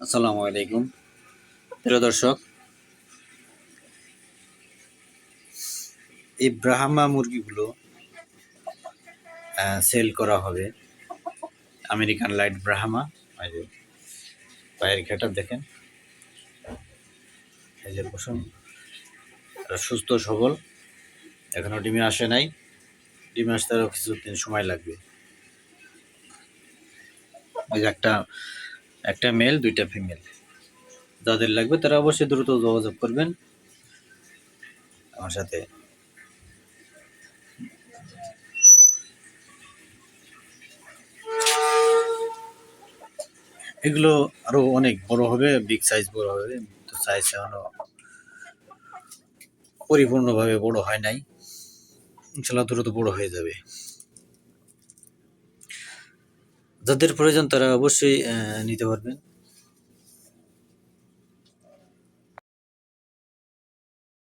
আসসালামু আলাইকুম প্রিয় দর্শক। এই ব্রাহ্মা মুরগিগুলো সেল করা হবে। American light Brahma. এই যে পায়ের ঘাটা দেখেন, এই যে বসুন, সুস্থ সবল, এখনো ডিমে আসে নাই। ডিমে আসতে আরও কিছুদিন সময় লাগবে। এই যে একটা মেল, দুইটা ফিমেল। যাদের লাগবে তারা অবশ্যই দ্রুত যোগাযোগ করবেন আমার সাথে। এগুলো আরো অনেক বড় হবে, বিগ সাইজ বড় হবে, তো সাইজ এখনো পরিপূর্ণভাবে বড় হয় নাই। ইনশাল্লাহ দ্রুত বড় হয়ে যাবে। যাদের প্রয়োজন তারা অবশ্যই নিতে পারবেন।